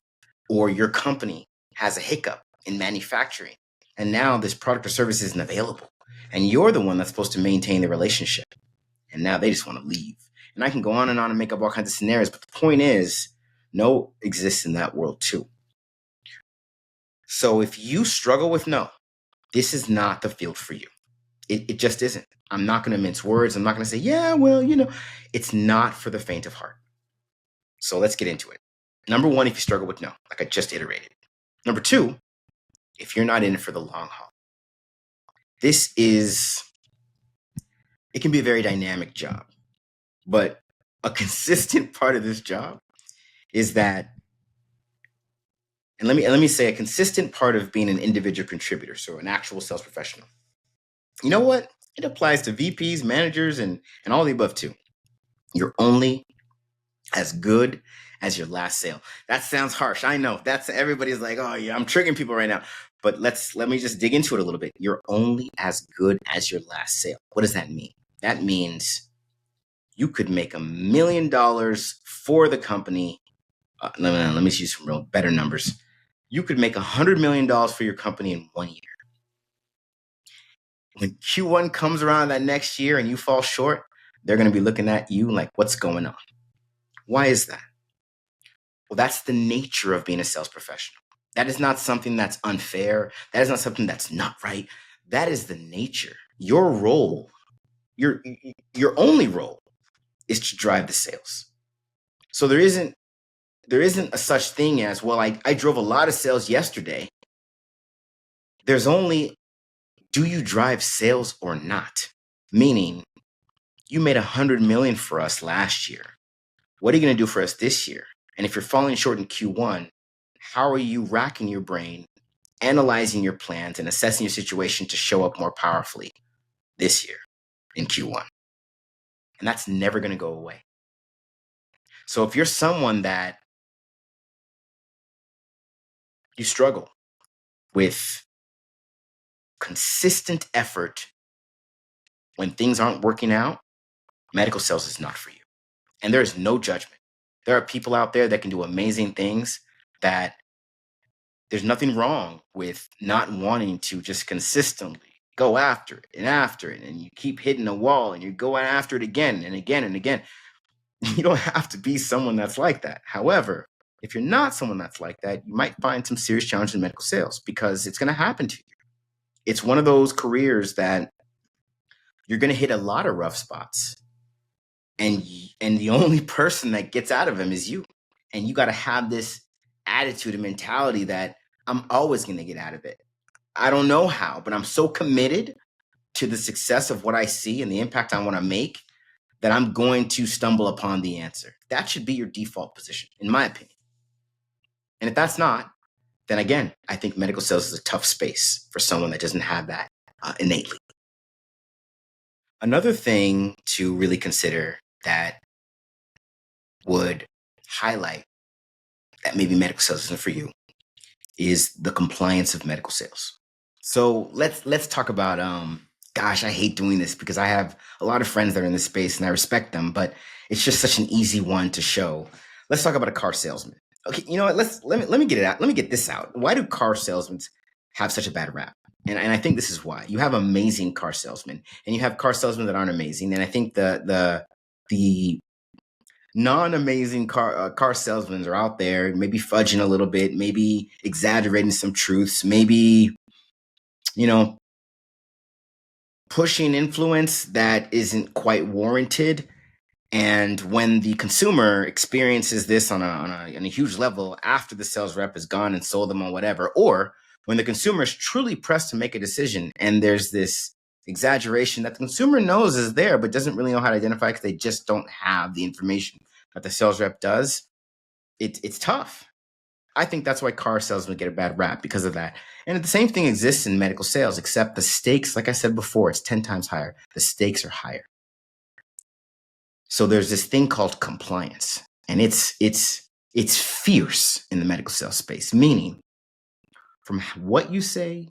Speaker 1: Or your company has a hiccup in manufacturing, and now this product or service isn't available, and you're the one that's supposed to maintain the relationship, and now they just want to leave. And I can go on and make up all kinds of scenarios, but the point is, no exists in that world too. So if you struggle with no, this is not the field for you. It just isn't. I'm not going to mince words. I'm not going to say, yeah, well, it's not for the faint of heart. So let's get into it. Number one, if you struggle with no, like I just iterated. Number two, if you're not in it for the long haul. It can be a very dynamic job, but a consistent part of this job is that, and let me say, a consistent part of being an individual contributor, so an actual sales professional. You know what? It applies to VPs, managers, and all the above too. You're only as good as your last sale. That sounds harsh. I know. Everybody's like, oh yeah, I'm triggering people right now. But let me just dig into it a little bit. You're only as good as your last sale. What does that mean? That means you could make $1 million for the company. Let me use some real better numbers. You could make $100 million for your company in 1 year. When Q1 comes around that next year and you fall short, they're going to be looking at you like, what's going on? Why is that? Well, that's the nature of being a sales professional. That is not something that's unfair. That is not something that's not right. That is the nature. Your role, your only role is to drive the sales. So there isn't a such thing as, well, I drove a lot of sales yesterday. There's only, do you drive sales or not? Meaning, you made $100 million for us last year. What are you going to do for us this year? And if you're falling short in Q1, how are you racking your brain, analyzing your plans, and assessing your situation to show up more powerfully this year in Q1? And that's never going to go away. So if you're someone that you struggle with consistent effort when things aren't working out, medical sales is not for you. And there is no judgment. There are people out there that can do amazing things, that there's nothing wrong with not wanting to just consistently go after it, and you keep hitting a wall and you're going after it again and again and again. You don't have to be someone that's like that. However, if you're not someone that's like that, you might find some serious challenges in medical sales, because it's going to happen to you. It's one of those careers that you're going to hit a lot of rough spots, and the only person that gets out of them is you. And you got to have this attitude and mentality that I'm always going to get out of it. I don't know how, but I'm so committed to the success of what I see and the impact I want to make that I'm going to stumble upon the answer. That should be your default position, in my opinion. And if that's not, then again, I think medical sales is a tough space for someone that doesn't have that innately. Another thing to really consider that would highlight that maybe medical sales isn't for you is the compliance of medical sales. So let's talk about, gosh, I hate doing this because I have a lot of friends that are in this space and I respect them, but it's just such an easy one to show. Let's talk about a car salesman. Okay, you know what? Let me get it out. Let me get this out. Why do car salesmen have such a bad rap? And I think this is why. You have amazing car salesmen, and you have car salesmen that aren't amazing. And I think the non-amazing car salesmen are out there, maybe fudging a little bit, maybe exaggerating some truths, maybe, pushing influence that isn't quite warranted. And when the consumer experiences this on a huge level after the sales rep is gone and sold them on whatever, or when the consumer is truly pressed to make a decision and there's this exaggeration that the consumer knows is there but doesn't really know how to identify because they just don't have the information that the sales rep does, it's tough. I think that's why car salesmen get a bad rap, because of that. And the same thing exists in medical sales, except the stakes, like I said before, it's 10 times higher. The stakes are higher. So there's this thing called compliance, and it's fierce in the medical sales space, meaning from what you say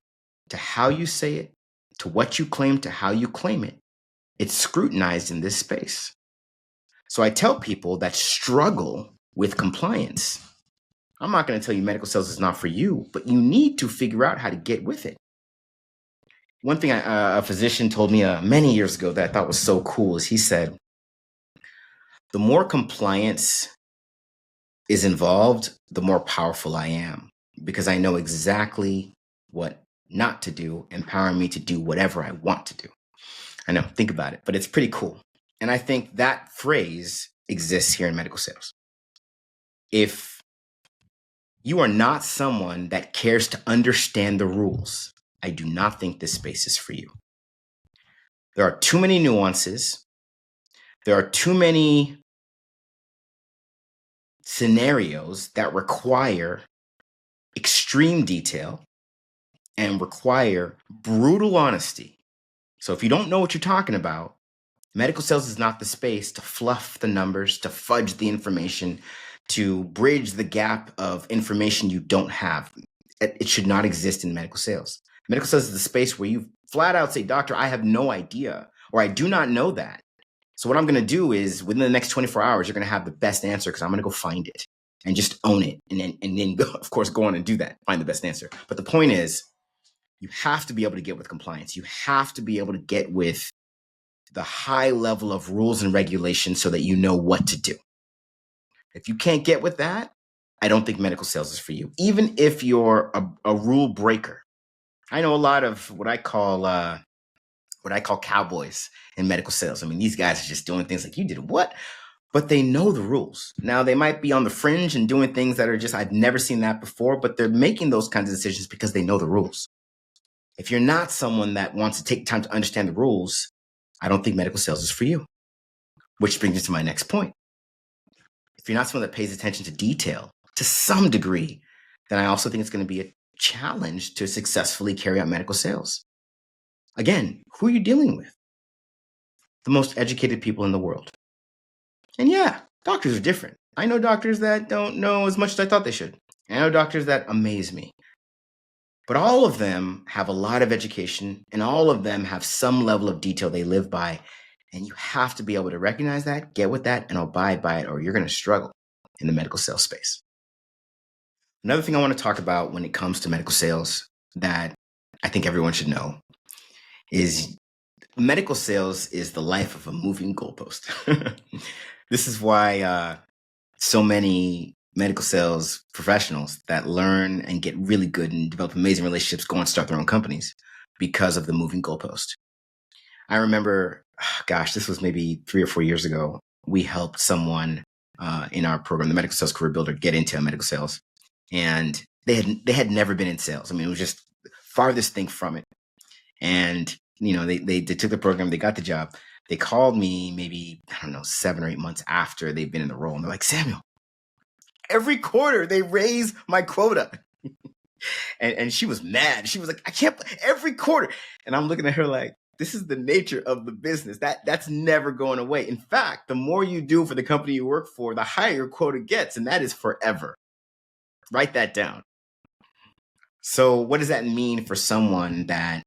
Speaker 1: to how you say it to what you claim to how you claim it, it's scrutinized in this space. So I tell people that struggle with compliance, I'm not going to tell you medical sales is not for you, but you need to figure out how to get with it. One thing a physician told me many years ago that I thought was so cool is he said, the more compliance is involved, the more powerful I am, because I know exactly what not to do, empowering me to do whatever I want to do. I know, think about it, but it's pretty cool. And I think that phrase exists here in medical sales. If you are not someone that cares to understand the rules, I do not think this space is for you. There are too many nuances. There are too many scenarios that require extreme detail and require brutal honesty. So if you don't know what you're talking about, medical sales is not the space to fluff the numbers, to fudge the information, to bridge the gap of information you don't have. It should not exist in medical sales. Medical sales is the space where you flat out say, doctor, I have no idea, or I do not know that. So what I'm going to do is within the next 24 hours, you're going to have the best answer because I'm going to go find it and just own it. And then go, of course, go on and do that, find the best answer. But the point is, you have to be able to get with compliance. You have to be able to get with the high level of rules and regulations so that you know what to do. If you can't get with that, I don't think medical sales is for you, even if you're a rule breaker. I know a lot of what I call cowboys in medical sales. I mean, these guys are just doing things like, you did what? But they know the rules. Now, they might be on the fringe and doing things that are just, I've never seen that before, but they're making those kinds of decisions because they know the rules. If you're not someone that wants to take time to understand the rules, I don't think medical sales is for you. Which brings me to my next point. If you're not someone that pays attention to detail to some degree, then I also think it's going to be a challenge to successfully carry out medical sales. Again, who are you dealing with? The most educated people in the world. And yeah, doctors are different. I know doctors that don't know as much as I thought they should. I know doctors that amaze me. But all of them have a lot of education, and all of them have some level of detail they live by. And you have to be able to recognize that, get with that, and abide by it, or you're going to struggle in the medical sales space. Another thing I want to talk about when it comes to medical sales that I think everyone should know is medical sales is the life of a moving goalpost. This is why so many medical sales professionals that learn and get really good and develop amazing relationships go and start their own companies because of the moving goalpost. I remember, this was maybe 3 or 4 years ago. We helped someone in our program, the Medical Sales Career Builder, get into medical sales. And they had never been in sales. I mean, it was just farthest thing from it. And, they took the program, they got the job. They called me maybe, 7 or 8 months after they've been in the role. And they're like, Samuel, every quarter they raise my quota. and she was mad. She was like, I can't, every quarter. And I'm looking at her like, this is the nature of the business. That's never going away. In fact, the more you do for the company you work for, the higher your quota gets. And that is forever. Write that down. So what does that mean for someone that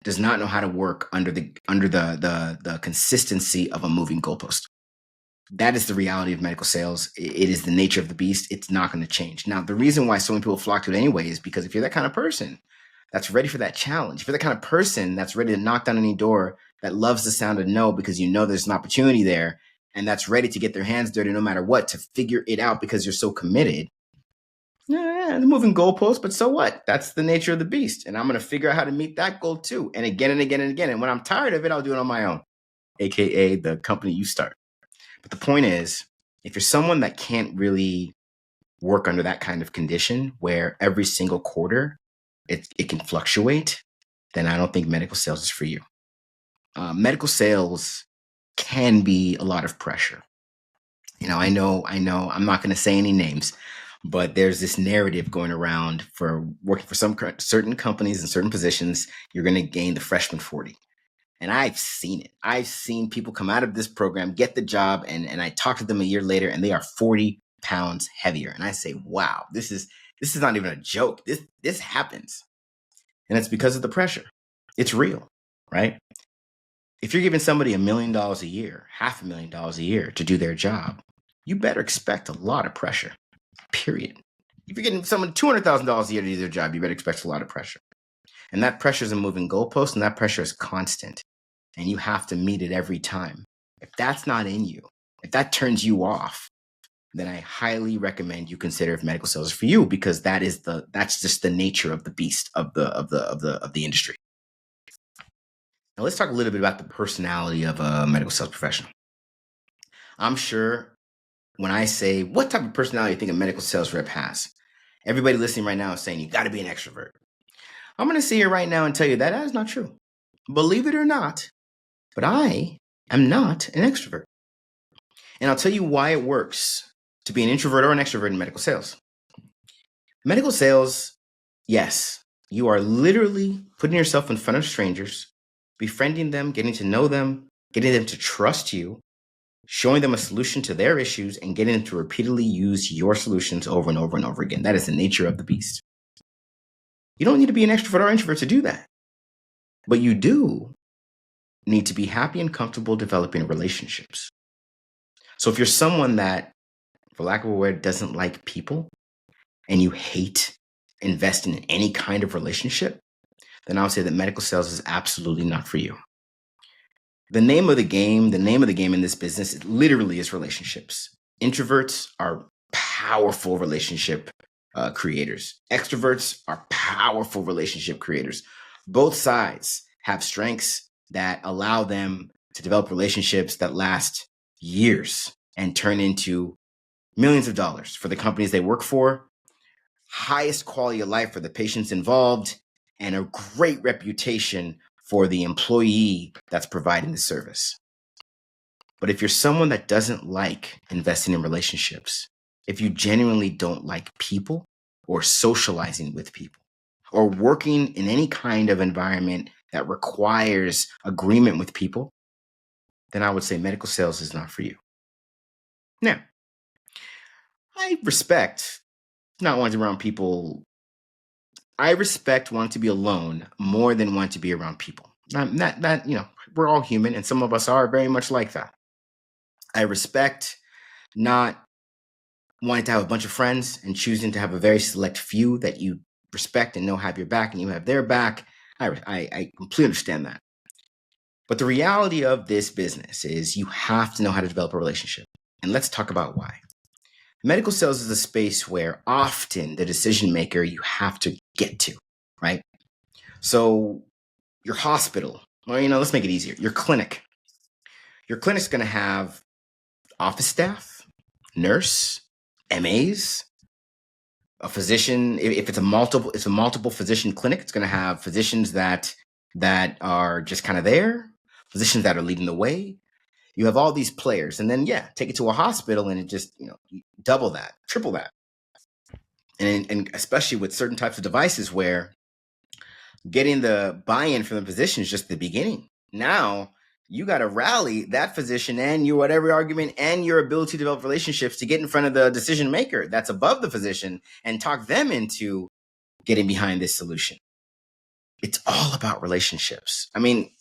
Speaker 1: does not know how to work under the consistency of a moving goalpost? That is the reality of medical sales. It is the nature of the beast. It's not going to change. Now, the reason why so many people flock to it anyway is because if you're that kind of person that's ready for that challenge, if you're the kind of person that's ready to knock down any door, that loves the sound of no because you know there's an opportunity there, and that's ready to get their hands dirty no matter what to figure it out because you're so committed, the moving goalpost, but so what? That's the nature of the beast. And I'm going to figure out how to meet that goal too. And again and again and again. And when I'm tired of it, I'll do it on my own, AKA the company you start. But the point is, if you're someone that can't really work under that kind of condition where every single quarter it can fluctuate, then I don't think medical sales is for you. Medical sales can be a lot of pressure. I know, I'm not going to say any names, but there's this narrative going around for working for some certain companies and certain positions, you're going to gain the freshman 40. And I've seen it. I've seen people come out of this program, get the job, and I talk to them a year later, and they are 40 pounds heavier. And I say, wow, this is not even a joke. This happens. And it's because of the pressure. It's real, right? If you're giving somebody $1 million a year, $500,000 a year to do their job, you better expect a lot of pressure, period. If you're getting someone $200,000 a year to do their job, you better expect a lot of pressure. And that pressure is a moving goalpost, and that pressure is constant. And you have to meet it every time. If that's not in you, if that turns you off, then I highly recommend you consider if medical sales is for you, because that's just the nature of the beast of the industry. Now let's talk a little bit about the personality of a medical sales professional. I'm sure when I say what type of personality you think a medical sales rep has, everybody listening right now is saying you got to be an extrovert. I'm going to sit here right now and tell you that is not true. Believe it or not, but I am not an extrovert. And I'll tell you why it works to be an introvert or an extrovert in medical sales. Medical sales, yes, you are literally putting yourself in front of strangers, befriending them, getting to know them, getting them to trust you, showing them a solution to their issues, and getting them to repeatedly use your solutions over and over and over again. That is the nature of the beast. You don't need to be an extrovert or introvert to do that. But you do need to be happy and comfortable developing relationships. So if you're someone that, for lack of a word, doesn't like people, and you hate investing in any kind of relationship, then I would say that medical sales is absolutely not for you. The name of the game in this business, it literally is relationships. Introverts are powerful relationship creators. Extroverts are powerful relationship creators. Both sides have strengths that allow them to develop relationships that last years and turn into millions of dollars for the companies they work for, highest quality of life for the patients involved, and a great reputation for the employee that's providing the service. But if you're someone that doesn't like investing in relationships, if you genuinely don't like people or socializing with people or working in any kind of environment that requires agreement with people, then I would say medical sales is not for you. Now, I respect not wanting to be around people. I respect wanting to be alone more than wanting to be around people. We're all human, and some of us are very much like that. I respect not wanting to have a bunch of friends and choosing to have a very select few that you respect and know have your back and you have their back. I completely understand that. But the reality of this business is you have to know how to develop a relationship. And let's talk about why. Medical sales is a space where often the decision maker you have to get to, right? So your hospital, or, let's make it easier. Your clinic's going to have office staff, nurse, MAs, a physician. If it's a multiple physician clinic, it's going to have physicians that are just kind of there, physicians that are leading the way. You have all these players, and then take it to a hospital, and it just double that, triple that, and especially with certain types of devices where getting the buy-in from the physician is just the beginning. Now you got to rally that physician and your whatever argument and your ability to develop relationships to get in front of the decision maker that's above the physician and talk them into getting behind this solution. It's all about relationships. I mean,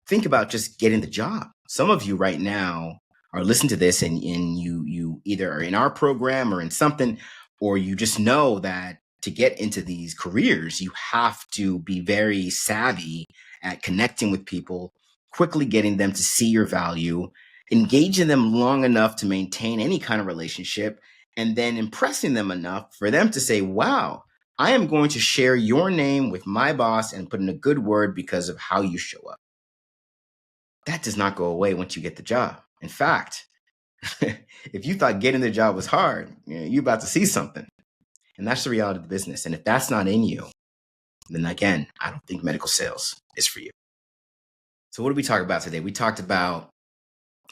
Speaker 1: think about just getting the job. Some of you right now are listening to this and you either are in our program or in something, or you just know that to get into these careers, you have to be very savvy at connecting with people, quickly getting them to see your value, engaging them long enough to maintain any kind of relationship, and then impressing them enough for them to say, wow, I am going to share your name with my boss and put in a good word because of how you show up. That does not go away once you get the job. In fact, if you thought getting the job was hard, you're about to see something. And that's the reality of the business. And if that's not in you, then again, I don't think medical sales is for you. So what did we talk about today? We talked about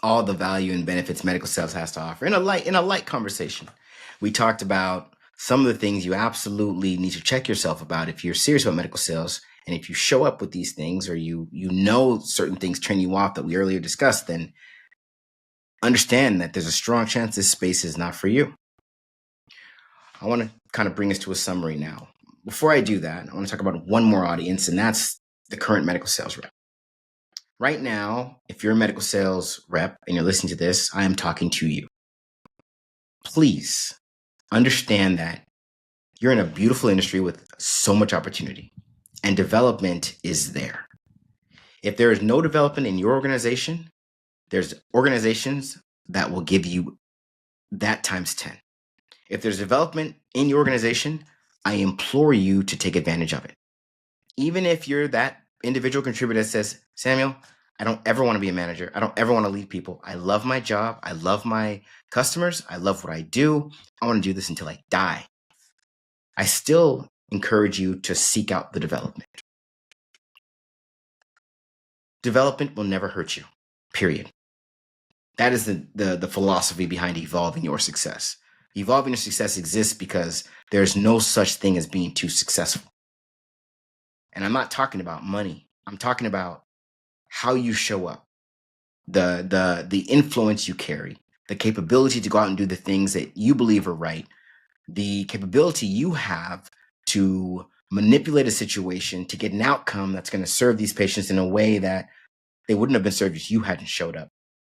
Speaker 1: all the value and benefits medical sales has to offer in a light conversation. We talked about some of the things you absolutely need to check yourself about if you're serious about medical sales. And if you show up with these things, or you know certain things turn you off that we earlier discussed, then understand that there's a strong chance this space is not for you. I want to kind of bring us to a summary now. Before I do that, I want to talk about one more audience, and that's the current medical sales rep. Right now, if you're a medical sales rep and you're listening to this, I am talking to you. Please understand that you're in a beautiful industry with so much opportunity, and development is there. If there is no development in your organization, there's organizations that will give you that times 10. If there's development in your organization, I implore you to take advantage of it. Even if you're that individual contributor that says, Samuel, I don't ever want to be a manager. I don't ever want to lead people. I love my job. I love my customers. I love what I do. I want to do this until I die. I still encourage you to seek out the development. Development will never hurt you, period. That is the philosophy behind evolving your success. Evolving your success exists because there's no such thing as being too successful. And I'm not talking about money. I'm talking about how you show up, the influence you carry, the capability to go out and do the things that you believe are right, the capability you have to manipulate a situation to get an outcome that's going to serve these patients in a way that they wouldn't have been served if you hadn't showed up.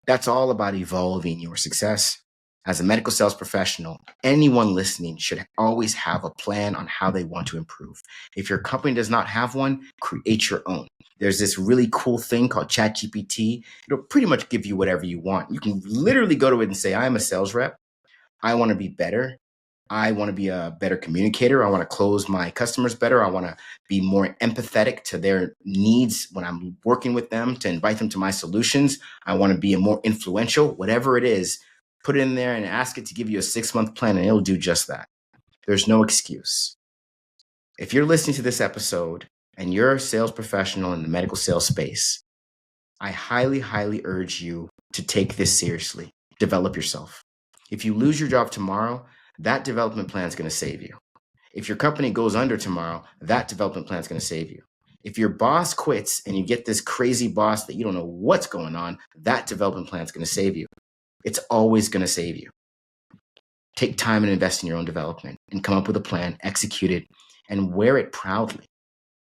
Speaker 1: That's all about evolving your success. As a medical sales professional, anyone listening should always have a plan on how they want to improve. If your company does not have one, create your own. There's this really cool thing called ChatGPT. It'll pretty much give you whatever you want. You can literally go to it and say, I'm a sales rep. I want to be better. I want to be a better communicator. I want to close my customers better. I want to be more empathetic to their needs when I'm working with them, to invite them to my solutions. I want to be a more influential, whatever it is. Put it in there and ask it to give you a 6-month plan, and it'll do just that. There's no excuse. If you're listening to this episode and you're a sales professional in the medical sales space, I highly, highly urge you to take this seriously. Develop yourself. If you lose your job tomorrow, that development plan is going to save you. If your company goes under tomorrow, that development plan is going to save you. If your boss quits and you get this crazy boss that you don't know what's going on, that development plan is going to save you. It's always going to save you. Take time and invest in your own development and come up with a plan, execute it, and wear it proudly.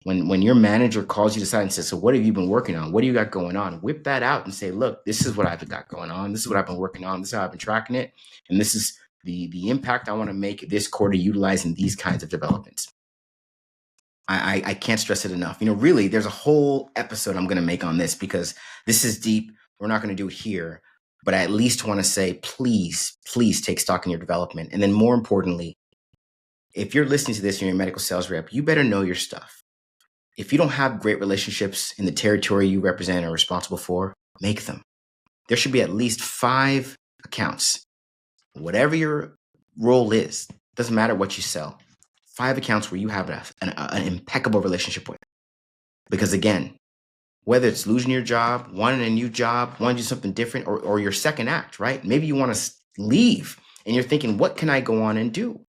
Speaker 1: When your manager calls you aside and says, so what have you been working on? What do you got going on? Whip that out and say, look, this is what I've got going on. This is what I've been working on. This is how I've been tracking it. And this is the impact I want to make this quarter utilizing these kinds of developments. I can't stress it enough. Really, there's a whole episode I'm going to make on this because this is deep. We're not going to do it here. But I at least want to say, please take stock in your development. And then more importantly, if you're listening to this and you're a medical sales rep, you better know your stuff. If you don't have great relationships in the territory you represent or are responsible for, make them. There should be at least 5 accounts. Whatever your role is, doesn't matter what you sell. 5 accounts where you have an impeccable relationship with. Because again, whether it's losing your job, wanting a new job, wanting to do something different, or your second act, right? Maybe you want to leave and you're thinking, what can I go on and do?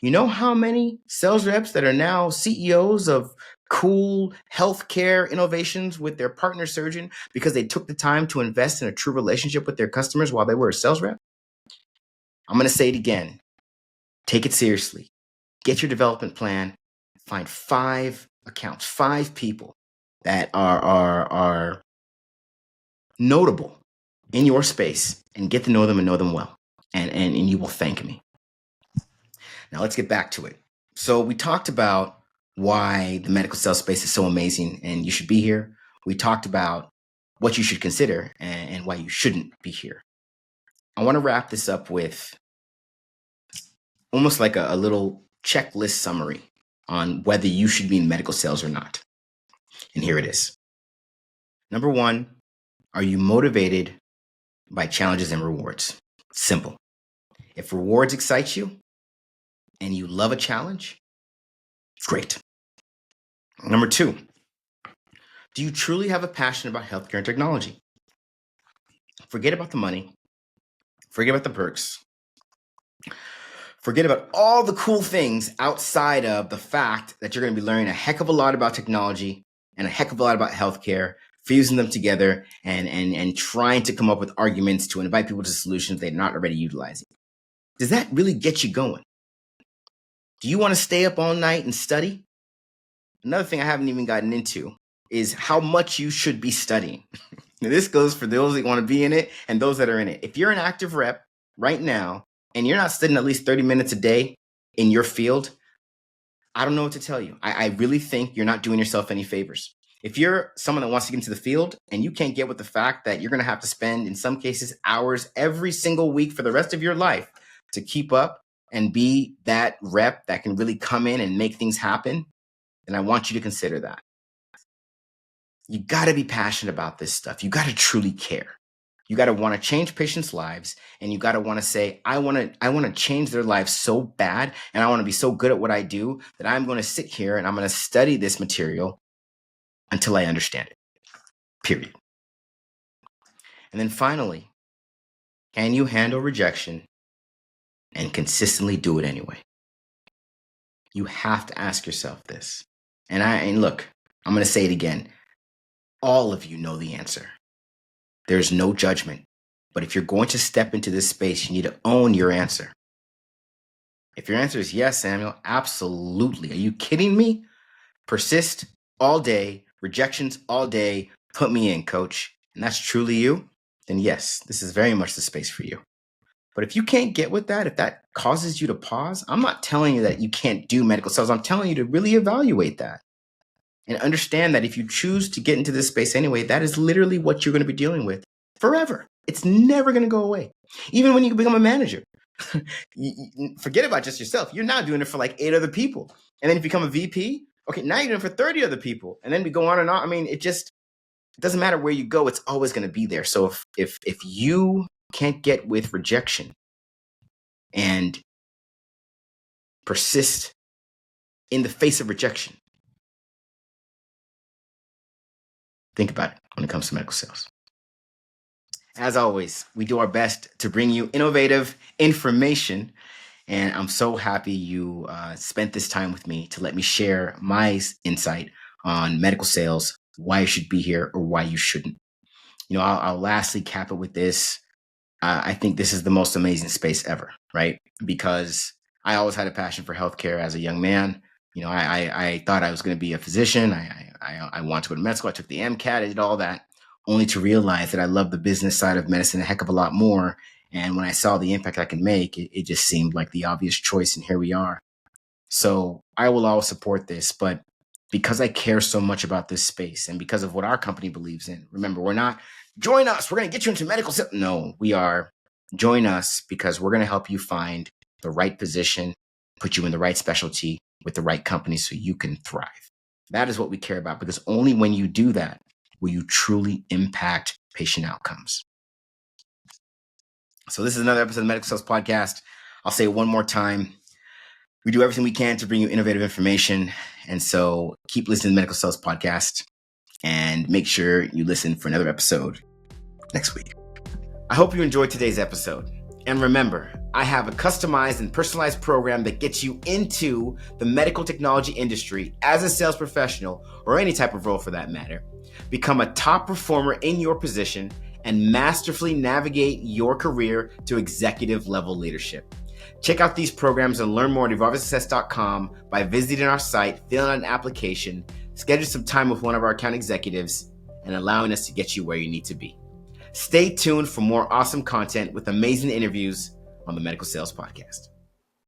Speaker 1: You know how many sales reps that are now CEOs of cool healthcare innovations with their partner surgeon because they took the time to invest in a true relationship with their customers while they were a sales rep? I'm going to say it again. Take it seriously. Get your development plan. Find 5 accounts, 5 people that are notable in your space and get to know them and know them well. And you will thank me. Now let's get back to it. So we talked about why the medical sales space is so amazing and you should be here. We talked about what you should consider and why you shouldn't be here. I want to wrap this up with almost like a little checklist summary on whether you should be in medical sales or not. And here it is. Number 1, are you motivated by challenges and rewards? Simple. If rewards excite you and you love a challenge, great. Number 2, do you truly have a passion about healthcare and technology? Forget about the money. Forget about the perks. Forget about all the cool things outside of the fact that you're going to be learning a heck of a lot about technology and a heck of a lot about healthcare, fusing them together and trying to come up with arguments to invite people to solutions they're not already utilizing. Does that really get you going? Do you want to stay up all night and study? Another thing I haven't even gotten into is how much you should be studying. Now, this goes for those that want to be in it and those that are in it. If you're an active rep right now and you're not studying at least 30 minutes a day in your field, I don't know what to tell you. I really think you're not doing yourself any favors. If you're someone that wants to get into the field and you can't get with the fact that you're going to have to spend, in some cases, hours every single week for the rest of your life to keep up and be that rep that can really come in and make things happen, then I want you to consider that. You got to be passionate about this stuff. You got to truly care. You got to want to change patients' lives, and you got to want to say, I want to change their lives so bad, and I want to be so good at what I do that I'm going to sit here and I'm going to study this material until I understand it. Period. And then finally, can you handle rejection and consistently do it anyway? You have to ask yourself this. And look, I'm going to say it again. All of you know the answer. There's no judgment. But if you're going to step into this space, you need to own your answer. If your answer is yes, Samuel, absolutely. Are you kidding me? Persist all day, rejections all day, put me in, coach. And that's truly you, then yes, this is very much the space for you. But if you can't get with that, if that causes you to pause, I'm not telling you that you can't do medical sales. I'm telling you to really evaluate that and understand that if you choose to get into this space anyway, that is literally what you're going to be dealing with forever. It's never going to go away. Even when you become a manager, forget about just yourself. You're now doing it for like 8 other people. And then you become a VP. Okay, now you're doing it for 30 other people. And then we go on and on. I mean, it doesn't matter where you go. It's always going to be there. So if you can't get with rejection and persist in the face of rejection, think about it when it comes to medical sales. As always, we do our best to bring you innovative information, and I'm so happy you spent this time with me to let me share my insight on medical sales, why you should be here or why you shouldn't. I'll lastly cap it with this. I think this is the most amazing space ever, right? Because I always had a passion for healthcare as a young man. I thought I was going to be a physician. I wanted to go to med school. I took the MCAT. I did all that, only to realize that I love the business side of medicine a heck of a lot more. And when I saw the impact I could make, it just seemed like the obvious choice. And here we are. So I will always support this. But because I care so much about this space and because of what our company believes in, remember, we're not join us, we're going to get you into medical sales. No, we are join us because we're going to help you find the right position, put you in the right specialty with the right company so you can thrive. That is what we care about, because only when you do that will you truly impact patient outcomes. So this is another episode of the Medical Sales Podcast. I'll say it one more time. We do everything we can to bring you innovative information. And so keep listening to the Medical Sales Podcast and make sure you listen for another episode next week. I hope you enjoyed today's episode. And remember, I have a customized and personalized program that gets you into the medical technology industry as a sales professional, or any type of role for that matter. Become a top performer in your position and masterfully navigate your career to executive level leadership. Check out these programs and learn more at evolvesuccess.com by visiting our site, filling out an application, schedule some time with one of our account executives, and allowing us to get you where you need to be. Stay tuned for more awesome content with amazing interviews on the Medical Sales Podcast.